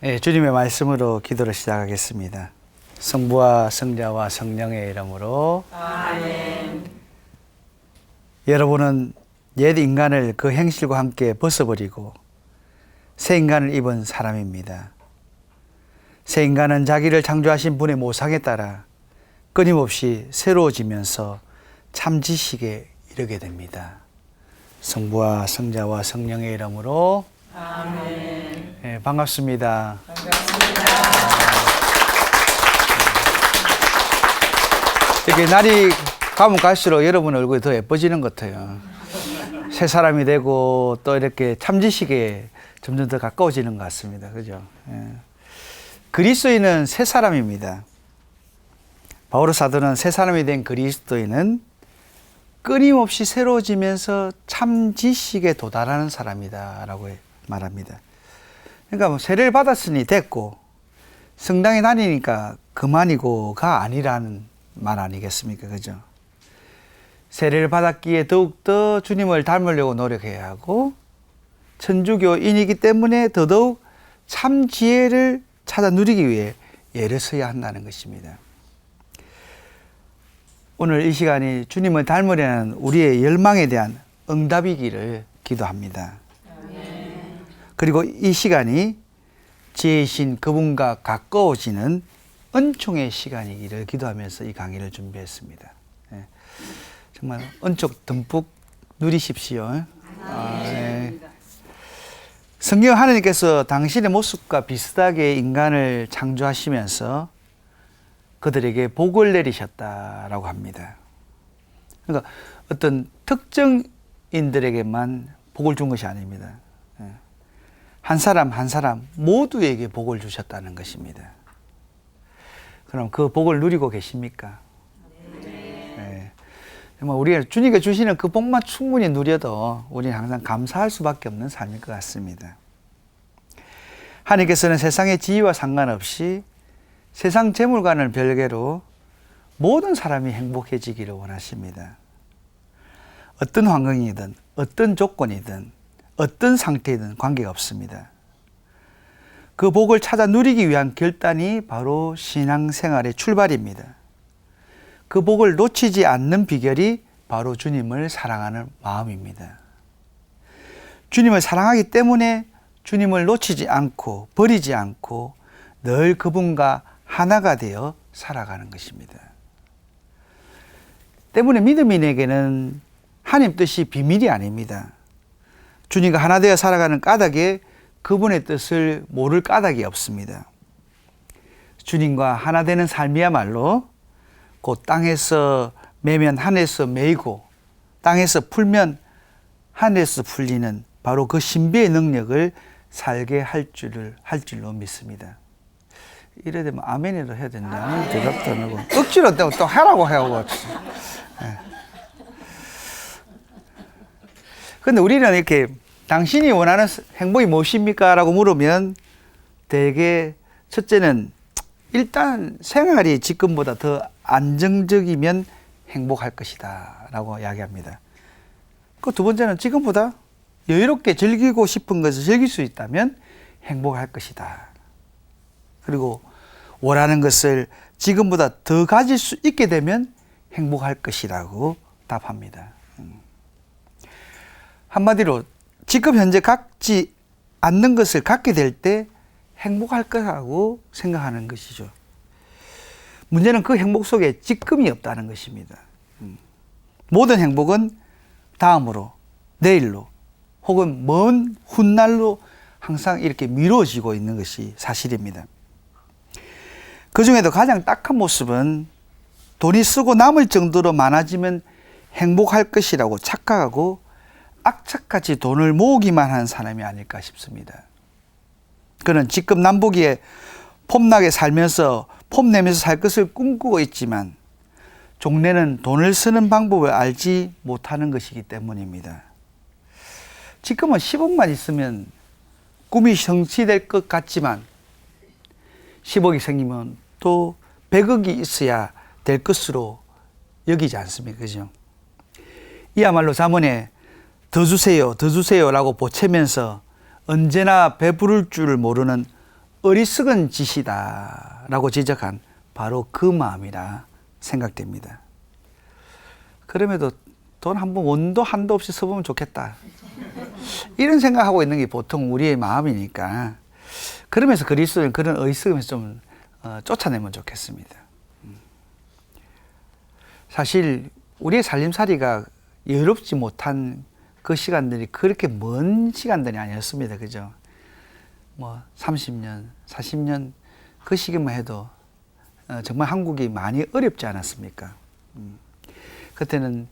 예, 주님의 말씀으로 기도를 시작하겠습니다. 성부와 성자와 성령의 이름으로 아멘. 여러분은 옛 인간을 그 행실과 함께 벗어버리고 새 인간을 입은 사람입니다. 새 인간은 자기를 창조하신 분의 모상에 따라 끊임없이 새로워지면서 참 지식에 이르게 됩니다. 성부와 성자와 성령의 이름으로 아멘. 네, 반갑습니다. 반갑습니다. 이렇게 날이 가면 갈수록 여러분 얼굴이 더 예뻐지는 것 같아요. 새 사람이 되고 또 이렇게 참지식에 점점 더 가까워지는 것 같습니다. 그죠? 예. 그리스도인은 새 사람입니다. 바오로 사도는 새 사람이 된 그리스도인은 끊임없이 새로워지면서 참 지식에 도달하는 사람이다 라고 말합니다. 그러니까 뭐 세례를 받았으니 됐고 성당에 다니니까 그만이고가 아니라는 말 아니겠습니까? 그죠? 세례를 받았기에 더욱더 주님을 닮으려고 노력해야 하고 천주교인이기 때문에 더더욱 참 지혜를 찾아 누리기 위해 애를 써야 한다는 것입니다. 오늘 이 시간이 주님을 닮으려는 우리의 열망에 대한 응답이기를 기도합니다. 그리고 이 시간이 지혜이신 그분과 가까워지는 은총의 시간이기를 기도하면서 이 강의를 준비했습니다. 네. 정말 은총 듬뿍 누리십시오. 네. 성경 하나님께서 당신의 모습과 비슷하게 인간을 창조하시면서 그들에게 복을 내리셨다라고 합니다. 그러니까 어떤 특정인들에게만 복을 준 것이 아닙니다. 한 사람 한 사람 모두에게 복을 주셨다는 것입니다. 그럼 그 복을 누리고 계십니까? 네. 정말 우리가 주님께 주시는 그 복만 충분히 누려도 우리는 항상 감사할 수밖에 없는 삶일 것 같습니다. 하나님께서는 세상의 지위와 상관없이 세상 재물과는 별개로 모든 사람이 행복해지기를 원하십니다. 어떤 환경이든 어떤 조건이든 어떤 상태이든 관계가 없습니다. 그 복을 찾아 누리기 위한 결단이 바로 신앙생활의 출발입니다. 그 복을 놓치지 않는 비결이 바로 주님을 사랑하는 마음입니다. 주님을 사랑하기 때문에 주님을 놓치지 않고 버리지 않고 늘 그분과 하나가 되어 살아가는 것입니다. 때문에 믿음인에게는 하나님 뜻이 비밀이 아닙니다. 주님과 하나 되어 살아가는 까닭에 그분의 뜻을 모를 까닭이 없습니다. 주님과 하나 되는 삶이야말로 곧 땅에서 매면 하늘에서 매이고 땅에서 풀면 하늘에서 풀리는 바로 그 신비의 능력을 살게 할 줄로 믿습니다. 이래 되면 아멘이라도 해야 된다. 대답도 안 하고 억지로 또 하라고 하고. 그런데 우리는 이렇게 당신이 원하는 행복이 무엇입니까? 라고 물으면 대개 첫째는 일단 생활이 지금보다 더 안정적이면 행복할 것이다 라고 이야기합니다. 그 두 번째는 지금보다 여유롭게 즐기고 싶은 것을 즐길 수 있다면 행복할 것이다. 그리고 원하는 것을 지금보다 더 가질 수 있게 되면 행복할 것이라고 답합니다. 한마디로 지금 현재 갖지 않는 것을 갖게 될 때 행복할 거라고 생각하는 것이죠. 문제는 그 행복 속에 지금이 없다는 것입니다. 모든 행복은 다음으로, 내일로, 혹은 먼 훗날로 항상 이렇게 미뤄지고 있는 것이 사실입니다. 그 중에도 가장 딱한 모습은 돈이 쓰고 남을 정도로 많아지면 행복할 것이라고 착각하고 악착같이 돈을 모으기만 한 사람이 아닐까 싶습니다. 그는 지금 남보기에 폼나게 살면서 폼내면서 살 것을 꿈꾸고 있지만 종래는 돈을 쓰는 방법을 알지 못하는 것이기 때문입니다. 지금은 10억만 있으면 꿈이 성취될 것 같지만 10억이 생기면 또 100억이 있어야 될 것으로 여기지 않습니까? 그죠? 이야말로 잠언에 더 주세요 라고 보채면서 언제나 배부를 줄 모르는 어리석은 짓이다라고 지적한 바로 그 마음이라 생각됩니다. 그럼에도 돈 한 번 원도 한도 없이 써보면 좋겠다, 이런 생각하고 있는 게 보통 우리의 마음이니까, 그러면서 그리스도는 그런 어리석음에서 좀 쫓아내면 좋겠습니다. 사실 우리의 살림살이가 여롭지 못한 그 시간들이 그렇게 먼 시간들이 아니었습니다. 그죠? 뭐 30년, 40년 그 시기만 해도 정말 한국이 많이 어렵지 않았습니까? 그때는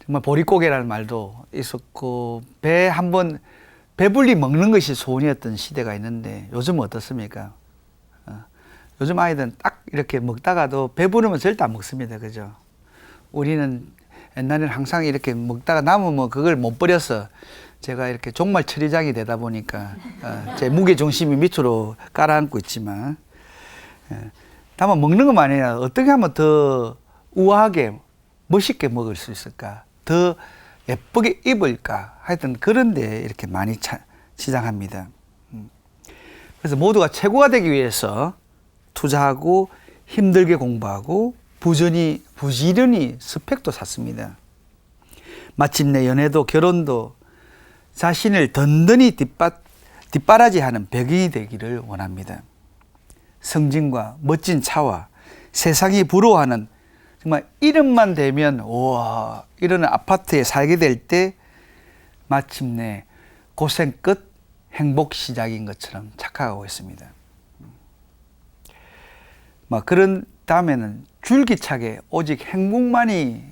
정말 보릿고개라는 말도 있었고, 배 한번 배불리 먹는 것이 소원이었던 시대가 있는데, 요즘은 어떻습니까? 요즘 아이들은 딱 이렇게 먹다가도 배부르면 절대 안 먹습니다. 그죠? 우리는 옛날에는 항상 이렇게 먹다가 남으면 그걸 못 버려서, 제가 이렇게 종말 처리장이 되다 보니까 제 무게 중심이 밑으로 깔아앉고 있지만, 다만 먹는 것만 아니라 어떻게 하면 더 우아하게 멋있게 먹을 수 있을까, 더 예쁘게 입을까, 하여튼 그런데 이렇게 많이 치장합니다. 그래서 모두가 최고가 되기 위해서 투자하고 힘들게 공부하고 부지런히 스펙도 쌓습니다. 마침내 연애도 결혼도 자신을 든든히 뒷바라지하는 배경이 되기를 원합니다. 성진과 멋진 차와 세상이 부러워하는, 정말 이름만 되면 우와 이러는 아파트에 살게 될 때 마침내 고생 끝 행복 시작인 것처럼 착각하고 있습니다. 그런 다음에는 줄기차게 오직 행복만이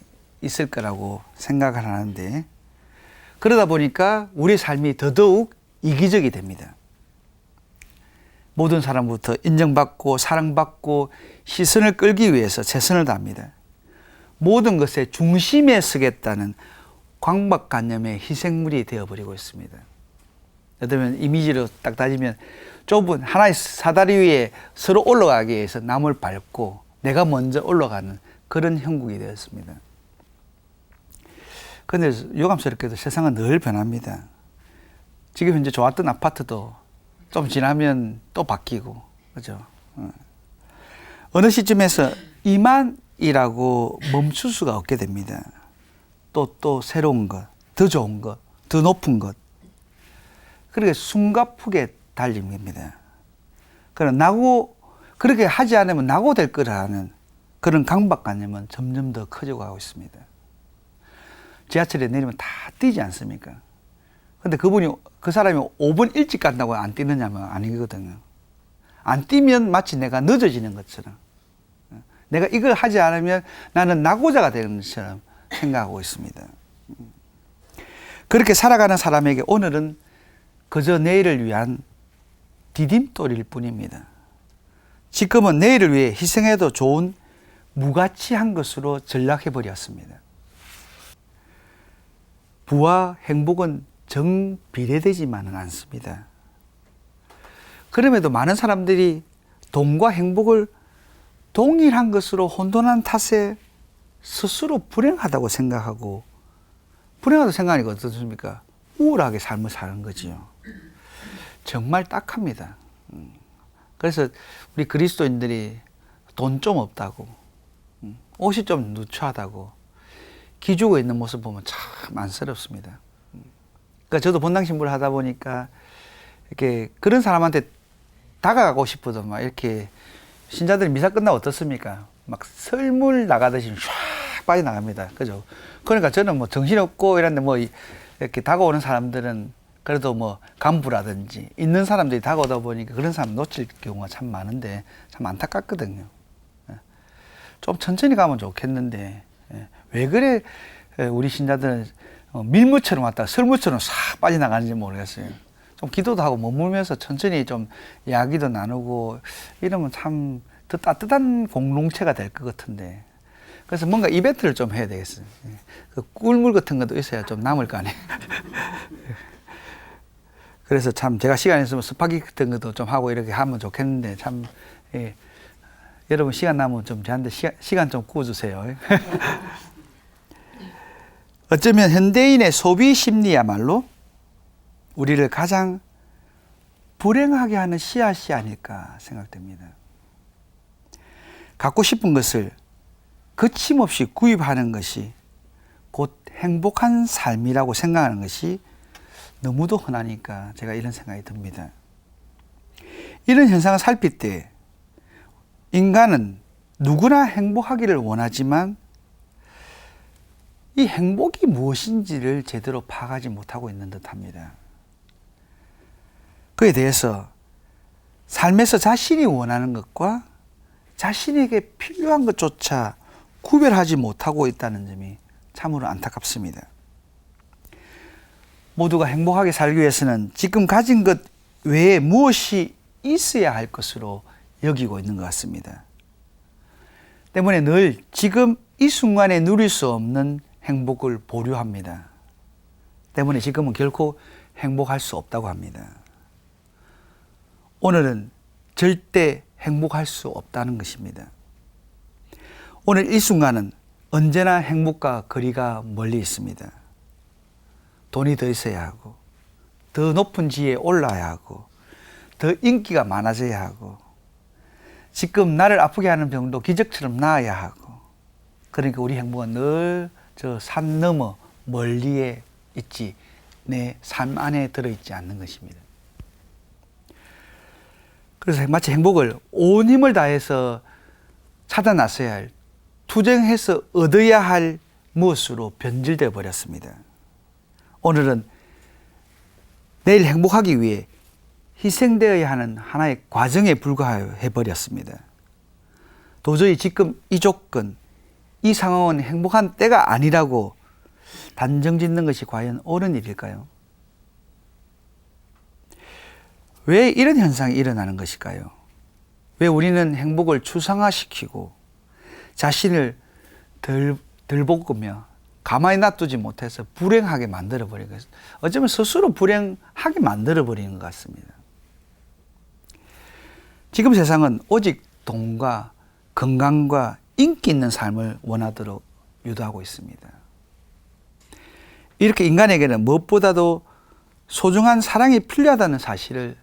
있을 거라고 생각을 하는데, 그러다 보니까 우리 삶이 더더욱 이기적이 됩니다. 모든 사람부터 인정받고 사랑받고 시선을 끌기 위해서 최선을 다합니다. 모든 것의 중심에 서겠다는 강박관념의 희생물이 되어버리고 있습니다. 예를 들면 이미지로 딱 따지면 좁은 하나의 사다리 위에 서로 올라가기 위해서 남을 밟고 내가 먼저 올라가는 그런 형국이 되었습니다. 그런데 유감스럽게도 세상은 늘 변합니다. 지금 현재 좋았던 아파트도 좀 지나면 또 바뀌고, 그죠? 어느 시점에서 이만이라고 멈출 수가 없게 됩니다. 또 새로운 것, 더 좋은 것, 더 높은 것. 그렇게 숨가쁘게 달립니다. 그렇게 하지 않으면 낙오될 거라는 그런 강박관념은 점점 더 커지고 가고 있습니다. 지하철에 내리면 다 뛰지 않습니까? 근데 그 사람이 5분 일찍 간다고 안 뛰느냐면 아니거든요. 안 뛰면 마치 내가 늦어지는 것처럼, 내가 이걸 하지 않으면 나는 낙오자가 되는 것처럼 생각하고 있습니다. 그렇게 살아가는 사람에게 오늘은 그저 내일을 위한 디딤돌일 뿐입니다. 지금은 내일을 위해 희생해도 좋은 무가치한 것으로 전락해버렸습니다. 부와 행복은 정비례되지만은 않습니다. 그럼에도 많은 사람들이 돈과 행복을 동일한 것으로 혼돈한 탓에 스스로 불행하다고 생각하고, 불행하다고 생각하니까 어떻습니까? 우울하게 삶을 사는 거지요. 정말 딱합니다. 그래서 우리 그리스도인들이 돈 좀 없다고, 옷이 좀 누추하다고 기죽어 있는 모습 보면 참 안쓰럽습니다. 그러니까 저도 본당신부를 하다 보니까 이렇게 그런 사람한테 다가가고 싶어도 막 이렇게 신자들이 미사 끝나면 어떻습니까? 막 설물 나가듯이 쫙 빠져나갑니다. 그죠? 그러니까 저는 뭐 정신없고 이런데 뭐 이렇게 다가오는 사람들은 그래도 뭐 간부라든지 있는 사람들이 다가오다 보니까 그런 사람 놓칠 경우가 참 많은데 참 안타깝거든요. 좀 천천히 가면 좋겠는데 왜 그래 우리 신자들은 밀무처럼 왔다가 설무처럼 싹 빠져나가는지 모르겠어요. 좀 기도도 하고 머물면서 천천히 좀 이야기도 나누고 이러면 참 더 따뜻한 공동체가 될 것 같은데, 그래서 뭔가 이벤트를 좀 해야 되겠어요. 그 꿀물 같은 것도 있어야 좀 남을 거 아니에요. 그래서 참 제가 시간 있으면 스파게티 같은 것도 좀 하고 이렇게 하면 좋겠는데 참 여러분 시간 나면 좀 저한테 시간 좀 구워주세요. 어쩌면 현대인의 소비 심리야말로 우리를 가장 불행하게 하는 씨앗이 아닐까 생각됩니다. 갖고 싶은 것을 거침없이 구입하는 것이 곧 행복한 삶이라고 생각하는 것이 너무도 흔하니까 제가 이런 생각이 듭니다. 이런 현상을 살필 때 인간은 누구나 행복하기를 원하지만 이 행복이 무엇인지를 제대로 파악하지 못하고 있는 듯합니다. 그에 대해서 삶에서 자신이 원하는 것과 자신에게 필요한 것조차 구별하지 못하고 있다는 점이 참으로 안타깝습니다. 모두가 행복하게 살기 위해서는 지금 가진 것 외에 무엇이 있어야 할 것으로 여기고 있는 것 같습니다. 때문에 늘 지금 이 순간에 누릴 수 없는 행복을 보류합니다. 때문에 지금은 결코 행복할 수 없다고 합니다. 오늘은 절대 행복할 수 없다는 것입니다. 오늘 이 순간은 언제나 행복과 거리가 멀리 있습니다. 돈이 더 있어야 하고, 더 높은 지위에 올라야 하고, 더 인기가 많아져야 하고, 지금 나를 아프게 하는 병도 기적처럼 나아야 하고, 그러니까 우리 행복은 늘 저 산 너머 멀리에 있지 내 삶 안에 들어있지 않는 것입니다. 그래서 마치 행복을 온 힘을 다해서 찾아 나서야 할, 투쟁해서 얻어야 할 무엇으로 변질되어 버렸습니다. 오늘은 내일 행복하기 위해 희생되어야 하는 하나의 과정에 불과해 버렸습니다. 도저히 지금 이 조건, 이 상황은 행복한 때가 아니라고 단정 짓는 것이 과연 옳은 일일까요? 왜 이런 현상이 일어나는 것일까요? 왜 우리는 행복을 추상화시키고 자신을 덜 볶으며 가만히 놔두지 못해서 불행하게 만들어버리고, 어쩌면 스스로 불행하게 만들어버리는 것 같습니다. 지금 세상은 오직 돈과 건강과 인기 있는 삶을 원하도록 유도하고 있습니다. 이렇게 인간에게는 무엇보다도 소중한 사랑이 필요하다는 사실을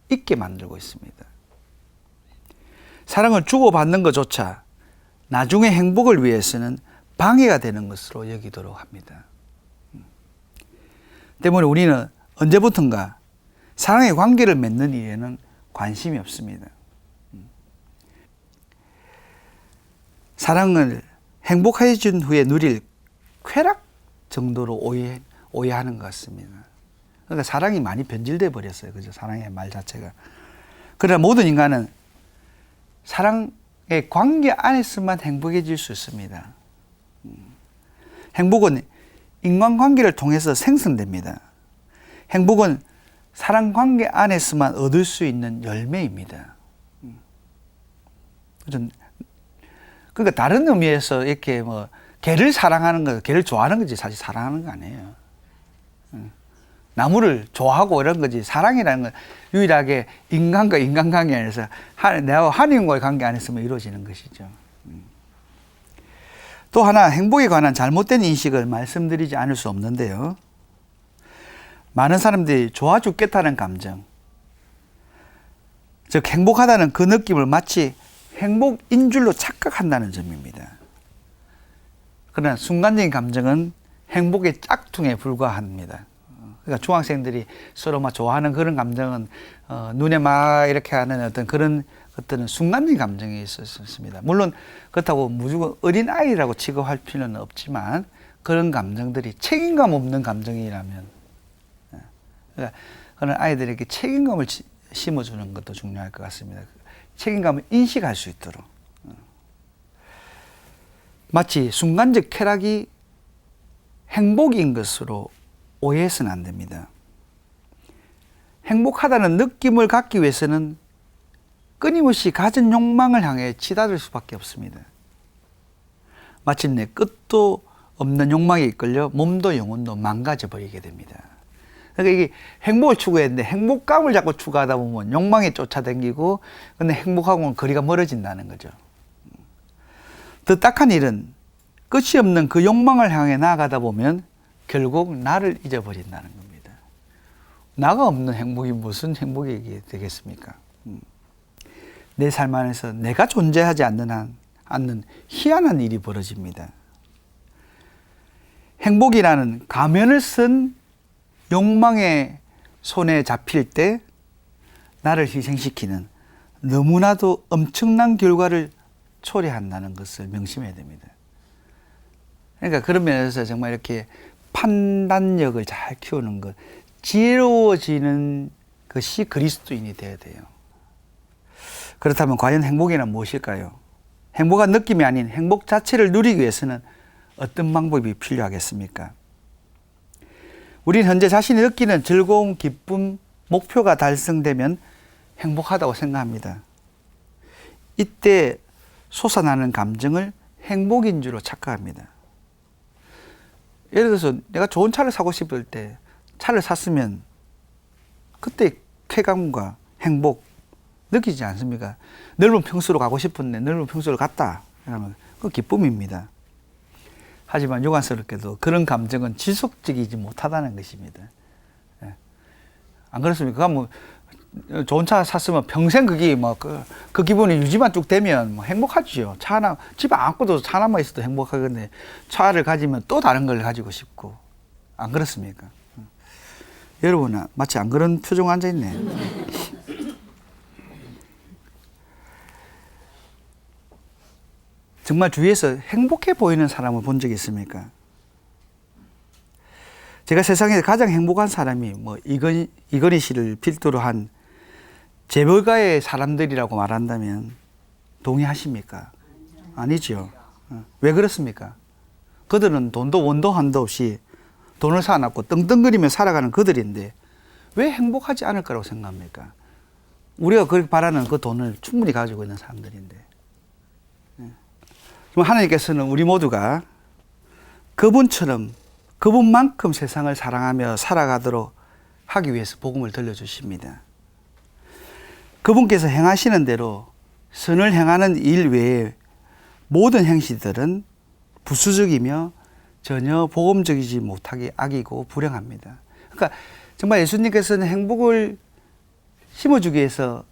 잊게 만들고 있습니다. 사랑을 주고받는 것조차 나중에 행복을 위해서는 방해가 되는 것으로 여기도록 합니다. 때문에 우리는 언제부턴가 사랑의 관계를 맺는 일에는 관심이 없습니다. 사랑을 행복해진 후에 누릴 쾌락 정도로 오해하는 것 같습니다. 그러니까 사랑이 많이 변질돼 버렸어요. 그죠? 사랑의 말 자체가. 그러나 모든 인간은 사랑의 관계 안에서만 행복해질 수 있습니다. 행복은 인간관계를 통해서 생성됩니다. 행복은 사랑관계 안에서만 얻을 수 있는 열매입니다. 그러니까 다른 의미에서 이렇게 뭐 개를 사랑하는 거, 개를 좋아하는 거지 사실 사랑하는 거 아니에요. 나무를 좋아하고 이런 거지, 사랑이라는 건 유일하게 인간과 인간관계 안에서 내가 하나님과의 관계 안에서만 이루어지는 것이죠. 또 하나 행복에 관한 잘못된 인식을 말씀드리지 않을 수 없는데요. 많은 사람들이 좋아 죽겠다는 감정, 즉 행복하다는 그 느낌을 마치 행복인 줄로 착각한다는 점입니다. 그러나 순간적인 감정은 행복의 짝퉁에 불과합니다. 그러니까 중학생들이 서로 막 좋아하는 그런 감정은 눈에 막 이렇게 하는 어떤 그런 것들은 순간적인 감정이 있었습니다. 물론 그렇다고 무조건 어린아이라고 취급할 필요는 없지만 그런 감정들이 책임감 없는 감정이라면, 그러니까 그런 아이들에게 책임감을 심어주는 것도 중요할 것 같습니다. 책임감을 인식할 수 있도록. 마치 순간적 쾌락이 행복인 것으로 오해해서는 안 됩니다. 행복하다는 느낌을 갖기 위해서는 끊임없이 가진 욕망을 향해 치닫을 수밖에 없습니다. 마침내 끝도 없는 욕망에 이끌려 몸도 영혼도 망가져 버리게 됩니다. 그러니까 이게 행복을 추구했는데 행복감을 자꾸 추구하다 보면 욕망에 쫓아다니고, 근데 행복하고는 거리가 멀어진다는 거죠. 더 딱한 일은 끝이 없는 그 욕망을 향해 나아가다 보면 결국 나를 잊어버린다는 겁니다. 나가 없는 행복이 무슨 행복이 되겠습니까? 내 삶 안에서 내가 존재하지 않는 희한한 일이 벌어집니다. 행복이라는 가면을 쓴 욕망의 손에 잡힐 때 나를 희생시키는 너무나도 엄청난 결과를 초래한다는 것을 명심해야 됩니다. 그러니까 그런 면에서 정말 이렇게 판단력을 잘 키우는 것, 지혜로워지는 것이 그리스도인이 되어야 돼요. 그렇다면 과연 행복이란 무엇일까요? 행복한 느낌이 아닌 행복 자체를 누리기 위해서는 어떤 방법이 필요하겠습니까? 우리는 현재 자신이 느끼는 즐거움, 기쁨, 목표가 달성되면 행복하다고 생각합니다. 이때 솟아나는 감정을 행복인 줄로 착각합니다. 예를 들어서 내가 좋은 차를 사고 싶을 때 차를 샀으면 그때 쾌감과 행복 느끼지 않습니까? 넓은 평수로 가고 싶은데 넓은 평수로 갔다. 그러면 그 기쁨입니다. 하지만 유관스럽게도 그런 감정은 지속적이지 못하다는 것입니다. 안 그렇습니까? 뭐 좋은 차 샀으면 평생 그게 뭐 그 기분이 유지만 쭉 되면 뭐 행복하지요. 차 하나 집에 안고도 차 하나만 있어도 행복하겠네. 차를 가지면 또 다른 걸 가지고 싶고 안 그렇습니까? 여러분은 마치 안 그런 표정 앉아 있네. 정말 주위에서 행복해 보이는 사람을 본 적이 있습니까? 제가 세상에서 가장 행복한 사람이 뭐 이건희 씨를 필두로 한 재벌가의 사람들이라고 말한다면 동의하십니까? 아니죠. 왜 그렇습니까? 그들은 돈도 원도 한도 없이 돈을 쌓아놨고 떵떵거리며 살아가는 그들인데 왜 행복하지 않을 거라고 생각합니까? 우리가 그렇게 바라는 그 돈을 충분히 가지고 있는 사람들인데. 하나님께서는 우리 모두가 그분처럼 그분만큼 세상을 사랑하며 살아가도록 하기 위해서 복음을 들려주십니다. 그분께서 행하시는 대로 선을 행하는 일 외에 모든 행실들은 부수적이며 전혀 복음적이지 못하게 악이고 불행합니다. 그러니까 정말 예수님께서는 행복을 심어주기 위해서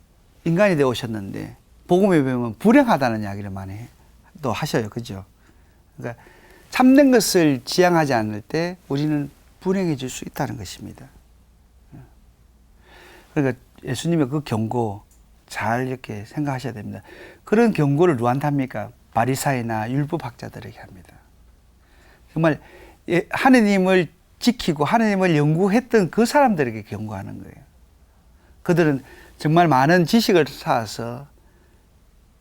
인간이 되어 오셨는데 복음에 보면 불행하다는 이야기를 많이 또 하셔요. 그죠? 그러니까 참된 것을 지향하지 않을 때 우리는 불행해질 수 있다는 것입니다. 그러니까 예수님의 그 경고 잘 이렇게 생각하셔야 됩니다. 그런 경고를 누구한테 합니까? 바리사이나 율법학자들에게 합니다. 정말 하느님을 지키고 하느님을 연구했던 그 사람들에게 경고하는 거예요. 그들은 정말 많은 지식을 쌓아서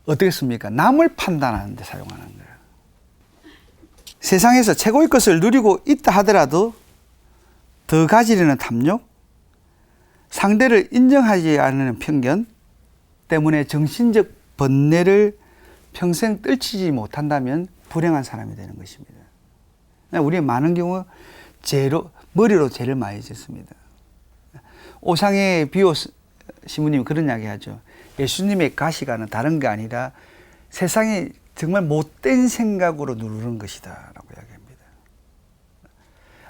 어떻겠습니까? 남을 판단하는 데 사용하는 거예요. 세상에서 최고의 것을 누리고 있다 하더라도 더 가지려는 탐욕, 상대를 인정하지 않는 편견 때문에 정신적 번뇌를 평생 떨치지 못한다면 불행한 사람이 되는 것입니다. 우리의 많은 경우 머리로 죄를 많이 짓습니다. 오상의 비오 시부님이 그런 이야기 하죠. 예수님의 가시관은 다른 게 아니라 세상이 정말 못된 생각으로 누르는 것이다 라고 이야기합니다.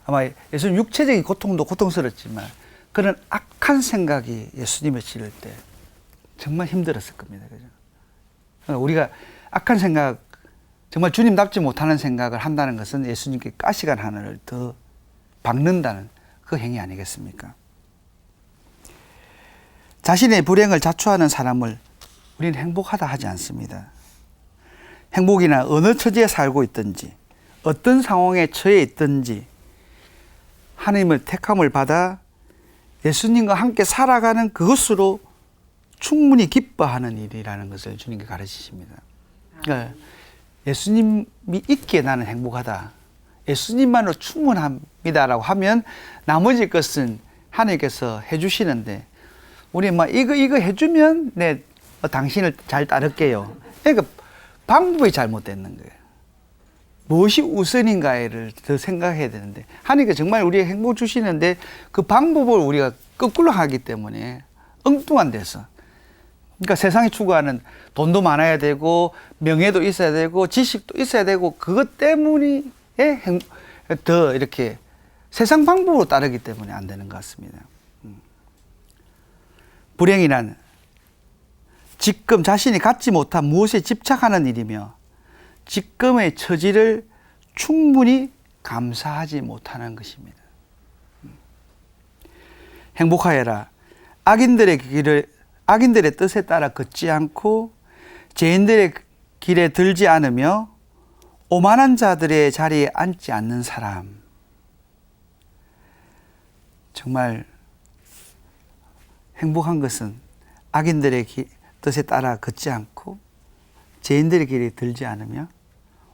아마 예수님 육체적인 고통도 고통스럽지만 그런 악한 생각이 예수님을 찌를 때 정말 힘들었을 겁니다. 그죠? 우리가 악한 생각, 정말 주님답지 못하는 생각을 한다는 것은 예수님께 가시관 하나를 더 박는다는 그 행위 아니겠습니까? 자신의 불행을 자초하는 사람을 우리는 행복하다 하지 않습니다. 행복이나 어느 처지에 살고 있든지 어떤 상황에 처해 있든지 하나님을 택함을 받아 예수님과 함께 살아가는 그것으로 충분히 기뻐하는 일이라는 것을 주님께 가르치십니다. 그러니까 예수님이 있기에 나는 행복하다. 예수님만으로 충분합니다라고 하면 나머지 것은 하나님께서 해주시는데 우리 이거 해주면 당신을 잘 따를게요. 그러니까 방법이 잘못됐는 거예요. 무엇이 우선인가를 더 생각해야 되는데 하나님께서 정말 우리에게 행복 주시는데 그 방법을 우리가 거꾸로 하기 때문에 엉뚱한 데서 그러니까 세상이 추구하는 돈도 많아야 되고 명예도 있어야 되고 지식도 있어야 되고 그것 때문에 더 이렇게 세상 방법으로 따르기 때문에 안 되는 것 같습니다. 불행이란 지금 자신이 갖지 못한 무엇에 집착하는 일이며 지금의 처지를 충분히 감사하지 못하는 것입니다. 행복하여라. 악인들의 뜻에 따라 걷지 않고 죄인들의 길에 들지 않으며 오만한 자들의 자리에 앉지 않는 사람. 정말 행복한 것은 악인들의 뜻에 따라 걷지 않고 죄인들의 길에 들지 않으며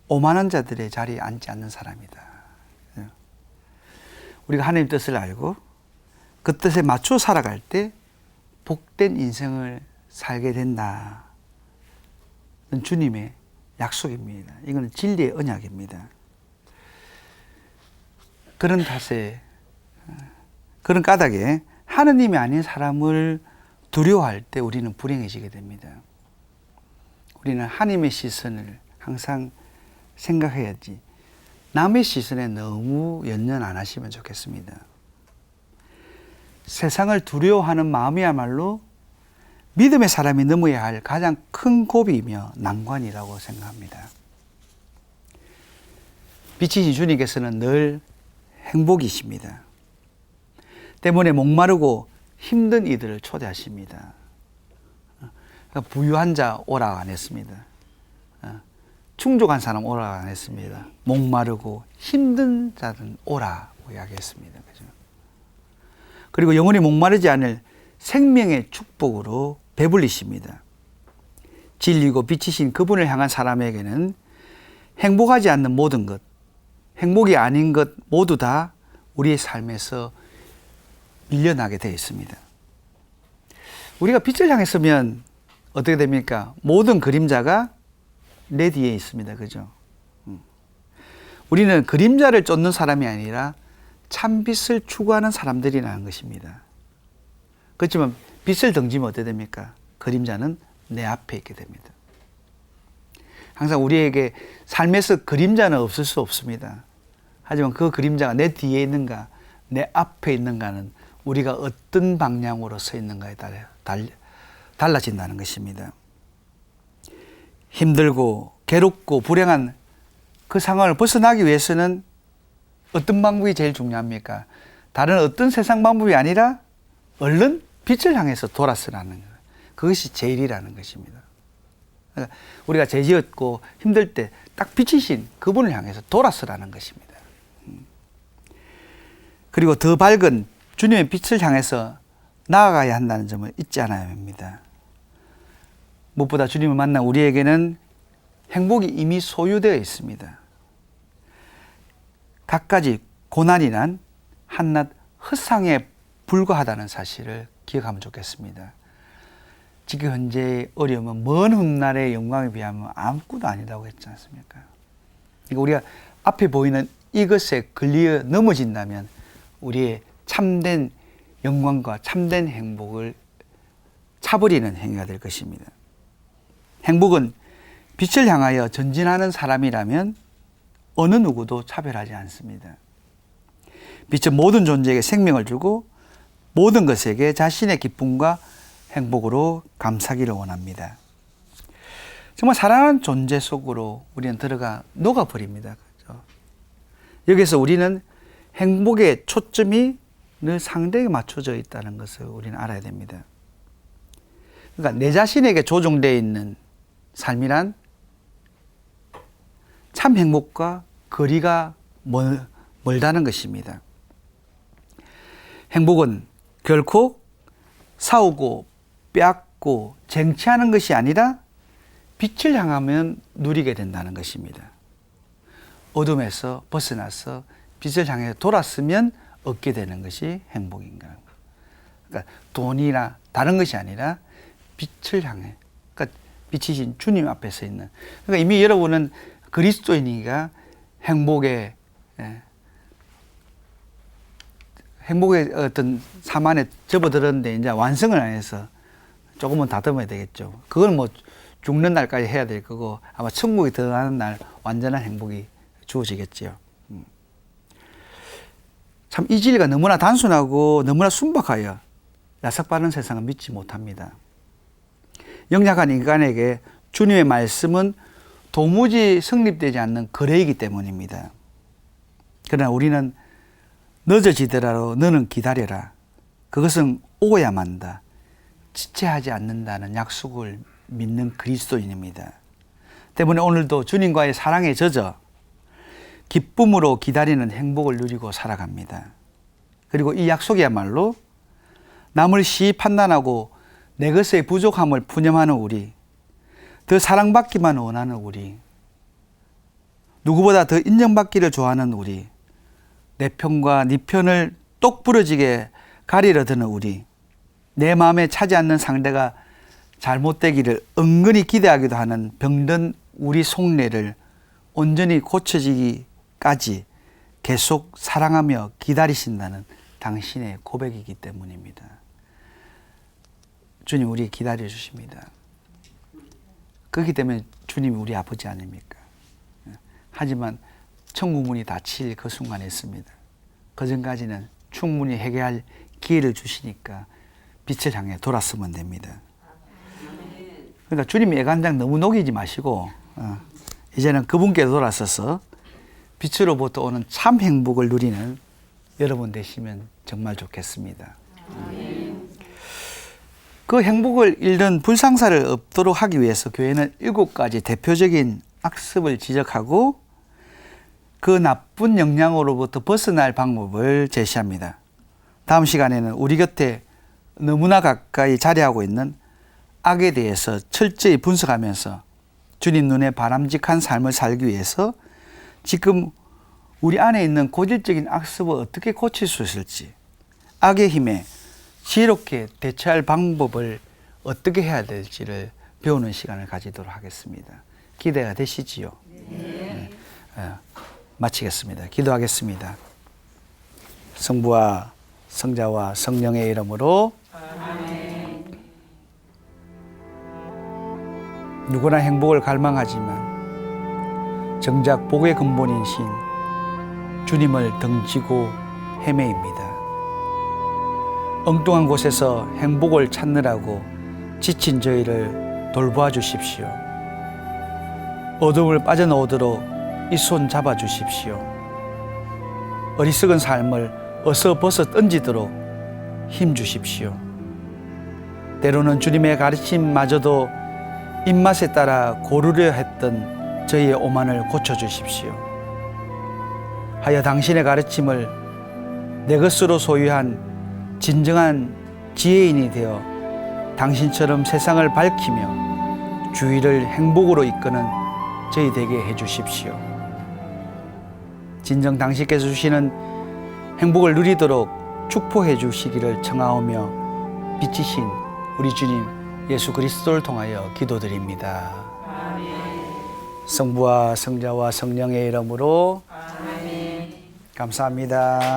오만한 자들의 자리에 앉지 않는 사람이다. 우리가 하나님 뜻을 알고 그 뜻에 맞춰 살아갈 때 복된 인생을 살게 된다는 주님의 약속입니다. 이건 진리의 언약입니다. 그런 탓에, 그런 까닭에 하느님이 아닌 사람을 두려워할 때 우리는 불행해지게 됩니다. 우리는 하나님의 시선을 항상 생각해야지 남의 시선에 너무 연연 안 하시면 좋겠습니다. 세상을 두려워하는 마음이야말로 믿음의 사람이 넘어야 할 가장 큰 고비이며 난관이라고 생각합니다. 빛이신 주님께서는 늘 행복이십니다. 때문에 목마르고 힘든 이들을 초대하십니다. 부유한 자 오라 안 했습니다. 충족한 사람 오라 안 했습니다. 목마르고 힘든 자는 오라고 이야기했습니다. 그죠? 그리고 영원히 목마르지 않을 생명의 축복으로 배불리십니다. 진리고 빛이신 그분을 향한 사람에게는 행복하지 않는 모든 것, 행복이 아닌 것 모두 다 우리의 삶에서 밀려나게 되어 있습니다. 우리가 빛을 향해 서면 어떻게 됩니까? 모든 그림자가 내 뒤에 있습니다. 그죠? 우리는 그림자를 쫓는 사람이 아니라 참빛을 추구하는 사람들이라는 것입니다. 그렇지만 빛을 던지면 어떻게 됩니까? 그림자는 내 앞에 있게 됩니다. 항상 우리에게 삶에서 그림자는 없을 수 없습니다. 하지만 그 그림자가 내 뒤에 있는가, 내 앞에 있는가는 우리가 어떤 방향으로 서 있는가에 따라 달라진다는 것입니다. 힘들고 괴롭고 불행한 그 상황을 벗어나기 위해서는 어떤 방법이 제일 중요합니까? 다른 어떤 세상 방법이 아니라 얼른 빛을 향해서 돌아서라는 거예요. 그것이 제일이라는 것입니다. 그러니까 우리가 죄지었고 힘들 때 딱 빛이신 그분을 향해서 돌아서라는 것입니다. 그리고 더 밝은 주님의 빛을 향해서 나아가야 한다는 점을 잊지 않아야 합니다. 무엇보다 주님을 만난 우리에게는 행복이 이미 소유되어 있습니다. 갖가지 고난이 난 한낱 헛상에 불과하다는 사실을 기억하면 좋겠습니다. 지금 현재의 어려움은 먼 훗날의 영광에 비하면 아무것도 아니라고 했지 않습니까? 그러니까 우리가 앞에 보이는 이것에 걸려 넘어진다면 우리의 참된 영광과 참된 행복을 차버리는 행위가 될 것입니다. 행복은 빛을 향하여 전진하는 사람이라면 어느 누구도 차별하지 않습니다. 빛은 모든 존재에게 생명을 주고 모든 것에게 자신의 기쁨과 행복으로 감사기를 원합니다. 정말 사랑하는 존재 속으로 우리는 들어가 녹아버립니다. 그렇죠? 여기서 우리는 행복의 초점이 늘 상대에게 맞춰져 있다는 것을 우리는 알아야 됩니다. 그러니까 내 자신에게 조정되어 있는 삶이란 참 행복과 거리가 멀다는 것입니다. 행복은 결코 싸우고 빼앗고 쟁취하는 것이 아니라 빛을 향하면 누리게 된다는 것입니다. 어둠에서 벗어나서 빛을 향해 돌았으면 얻게 되는 것이 행복인가. 그러니까 돈이나 다른 것이 아니라 빛을 향해, 그러니까 빛이신 주님 앞에 서 있는. 그러니까 이미 여러분은 그리스도인이니까 행복의 어떤 삶 안에 접어들었는데 이제 완성을 안 해서 조금은 다듬어야 되겠죠. 그건 뭐 죽는 날까지 해야 될 거고 아마 천국에 들어가는 날 완전한 행복이 주어지겠지요. 참 이 진리가 너무나 단순하고 너무나 순박하여 야삭받은 세상은 믿지 못합니다. 영약한 인간에게 주님의 말씀은 도무지 성립되지 않는 거래이기 때문입니다. 그러나 우리는 늦어지더라도 너는 기다려라. 그것은 오야만다. 지체하지 않는다는 약속을 믿는 그리스도인입니다. 때문에 오늘도 주님과의 사랑에 젖어 기쁨으로 기다리는 행복을 누리고 살아갑니다. 그리고 이 약속이야말로 남을 시히 판단하고 내 것의 부족함을 푸념하는 우리, 더 사랑받기만 원하는 우리, 누구보다 더 인정받기를 좋아하는 우리, 내 편과 네 편을 똑 부러지게 가리려 드는 우리, 내 마음에 차지 않는 상대가 잘못되기를 은근히 기대하기도 하는 병든 우리 속내를 온전히 고쳐지기까지 계속 사랑하며 기다리신다는 당신의 고백이기 때문입니다. 주님 우리 기다려 주십니다. 그렇기 때문에 주님이 우리 아버지 아닙니까? 하지만 천국 문이 닫힐 그 순간에 있습니다. 그 전까지는 충분히 해결할 기회를 주시니까 빛을 향해 돌았으면 됩니다. 그러니까 주님이 애간장 너무 녹이지 마시고 이제는 그분께 돌아서서 빛으로부터 오는 참 행복을 누리는 여러분 되시면 정말 좋겠습니다. 그 행복을 잃는 불상사를 없도록 하기 위해서 교회는 7가지 대표적인 악습을 지적하고 그 나쁜 영향으로부터 벗어날 방법을 제시합니다. 다음 시간에는 우리 곁에 너무나 가까이 자리하고 있는 악에 대해서 철저히 분석하면서 주님 눈에 바람직한 삶을 살기 위해서 지금 우리 안에 있는 고질적인 악습을 어떻게 고칠 수 있을지, 악의 힘에 지혜롭게 대처할 방법을 어떻게 해야 될지를 배우는 시간을 가지도록 하겠습니다. 기대가 되시지요? 네. 마치겠습니다. 기도하겠습니다. 성부와 성자와 성령의 이름으로 아멘. 누구나 행복을 갈망하지만 정작 복의 근본인 신 주님을 등지고 헤매입니다. 엉뚱한 곳에서 행복을 찾느라고 지친 저희를 돌보아 주십시오. 어둠을 빠져나오도록 이 손 잡아 주십시오. 어리석은 삶을 어서 벗어 던지도록 힘 주십시오. 때로는 주님의 가르침마저도 입맛에 따라 고르려 했던 저희의 오만을 고쳐주십시오. 하여 당신의 가르침을 내 것으로 소유한 진정한 지혜인이 되어 당신처럼 세상을 밝히며 주위를 행복으로 이끄는 저희 되게 해주십시오. 진정 당신께서 주시는 행복을 누리도록 축복해 주시기를 청하오며 빛이신 우리 주님 예수 그리스도를 통하여 기도드립니다. 아멘. 성부와 성자와 성령의 이름으로 아멘. 감사합니다.